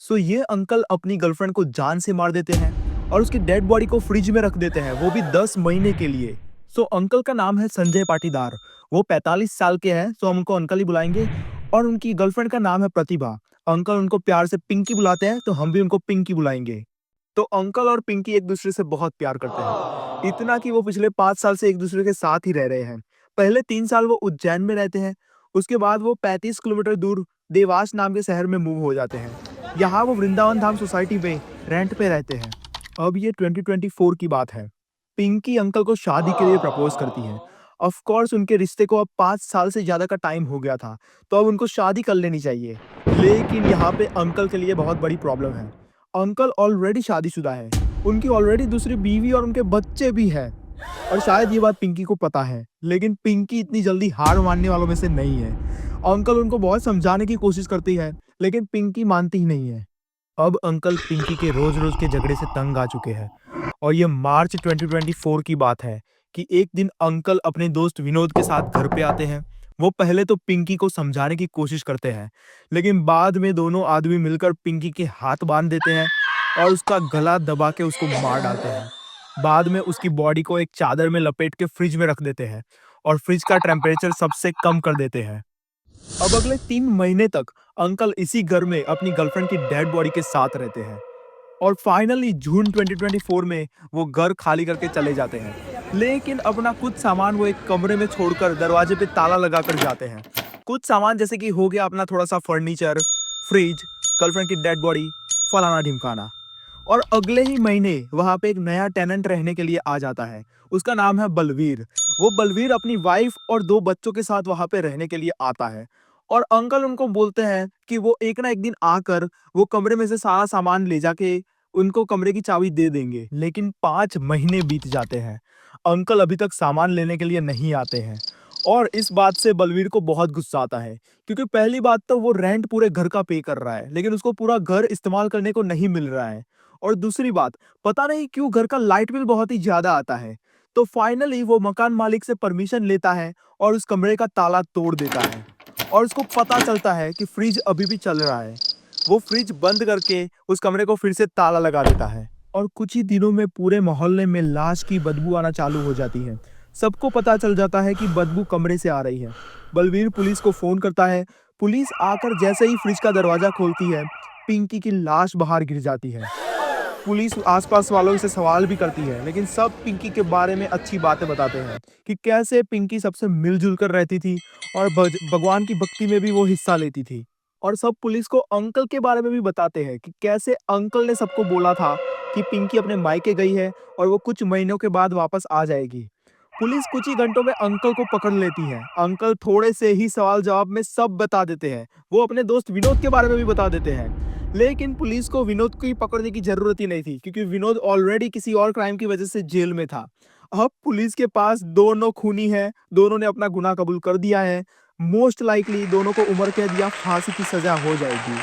ये अंकल अपनी गर्लफ्रेंड को जान से मार देते हैं और उसकी डेड बॉडी को फ्रिज में रख देते हैं, वो भी 10 महीने के लिए। अंकल का नाम है संजय पाटीदार। वो 45 साल के हैं, हम उनको अंकल ही बुलाएंगे। और उनकी गर्लफ्रेंड का नाम है प्रतिभा। अंकल उनको प्यार से पिंकी बुलाते हैं, तो हम भी उनको पिंकी बुलाएंगे। अंकल और पिंकी एक दूसरे से बहुत प्यार करते हैं, इतना कि वो पिछले 5 साल से एक दूसरे के साथ ही रह रहे हैं। पहले 3 साल वो उज्जैन में रहते हैं, उसके बाद वो 35 किलोमीटर दूर देवास नाम के शहर में मूव हो जाते हैं। यहाँ वो वृंदावन धाम सोसाइटी में रेंट पे रहते हैं। अब ये 2024 की बात है। पिंकी अंकल को शादी के लिए प्रपोज करती है। ऑफ कोर्स उनके रिश्ते को अब 5 साल से ज्यादा का टाइम हो गया था, तो अब उनको शादी कर लेनी चाहिए। लेकिन यहाँ पे अंकल के लिए बहुत बड़ी प्रॉब्लम है। अंकल ऑलरेडी शादीशुदा है, उनकी ऑलरेडी दूसरी बीवी और उनके बच्चे भी हैं। और शायद ये बात पिंकी को पता है, लेकिन पिंकी इतनी जल्दी हार मानने वालों में से नहीं है। अंकल उनको बहुत समझाने की कोशिश करती है, लेकिन पिंकी मानती ही नहीं है। अब अंकल पिंकी के रोज रोज के झगड़े से तंग आ चुके हैं। और ये मार्च 2024 की बात है कि एक दिन अंकल अपने दोस्त विनोद के साथ घर पे आते हैं। वो पहले तो पिंकी को समझाने की कोशिश करते हैं, लेकिन बाद में दोनों आदमी मिलकर पिंकी के हाथ बांध देते हैं और उसका गला दबा के उसको मार डालते हैं। बाद में उसकी बॉडी को एक चादर में लपेट के फ्रिज में रख देते हैं और फ्रिज का टेम्परेचर सबसे कम कर देते हैं। अब अगले 3 महीने तक अंकल इसी घर में अपनी गर्लफ्रेंड की डेड बॉडी के साथ रहते हैं। और फाइनली जून 2024 में वो घर खाली करके चले जाते हैं, लेकिन अपना कुछ सामान वो एक कमरे में छोड़कर दरवाजे पे ताला लगाकर जाते हैं। कुछ सामान जैसे कि हो गया अपना थोड़ा सा फर्नीचर, फ्रिज, गर्लफ्रेंड की डेड बॉडी, फलाना ढिमकाना। और अगले ही महीने वहां पे एक नया टेनेंट रहने के लिए आ जाता है। उसका नाम है बलवीर। वो बलवीर अपनी वाइफ और 2 बच्चों के साथ वहां पे रहने के लिए आता है। और अंकल उनको बोलते हैं कि वो एक ना एक दिन आकर वो कमरे में से सारा सामान ले जाके उनको कमरे की चाबी दे देंगे। लेकिन 5 महीने बीत जाते हैं, अंकल अभी तक सामान लेने के लिए नहीं आते हैं। और इस बात से बलवीर को बहुत गुस्सा आता है, क्योंकि पहली बात तो वो रेंट पूरे घर का पे कर रहा है, लेकिन उसको पूरा घर इस्तेमाल करने को नहीं मिल रहा है। और दूसरी बात, पता नहीं क्यों घर का लाइट बिल बहुत ही ज्यादा आता है। तो फाइनली वो मकान मालिक से परमिशन लेता है और उस कमरे का ताला तोड़ देता है। और उसको पता चलता है कि फ्रिज अभी भी चल रहा है। वो फ्रिज बंद करके उस कमरे को फिर से ताला लगा देता है। और कुछ ही दिनों में पूरे मोहल्ले में लाश की बदबू आना चालू हो जाती है। सबको पता चल जाता है कि बदबू कमरे से आ रही है। बलवीर पुलिस को फोन करता है। पुलिस आकर जैसे ही फ्रिज का दरवाजा खोलती है, पिंकी की लाश बाहर गिर जाती है। पुलिस आसपास वालों से सवाल भी करती है, लेकिन सब पिंकी के बारे में अच्छी बातें बताते हैं कि कैसे पिंकी सबसे मिलजुल कर रहती थी और भगवान की भक्ति में भी वो हिस्सा लेती थी। और सब पुलिस को अंकल के बारे में भी बताते हैं कि कैसे अंकल ने सबको बोला था कि पिंकी अपने मायके गई है और वो कुछ महीनों के बाद वापस आ जाएगी। पुलिस कुछ ही घंटों में अंकल को पकड़ लेती है। अंकल थोड़े से ही सवाल जवाब में सब बता देते हैं। वो अपने दोस्त विनोद के बारे में भी बता देते हैं। लेकिन पुलिस को विनोद को ही पकड़ने की जरूरत ही नहीं थी, क्योंकि विनोद ऑलरेडी किसी और क्राइम की वजह से जेल में था। अब पुलिस के पास दोनों खूनी है, दोनों ने अपना गुनाह कबूल कर दिया है। मोस्ट लाइकली दोनों को उम्र कैद या फांसी की सजा हो जाएगी।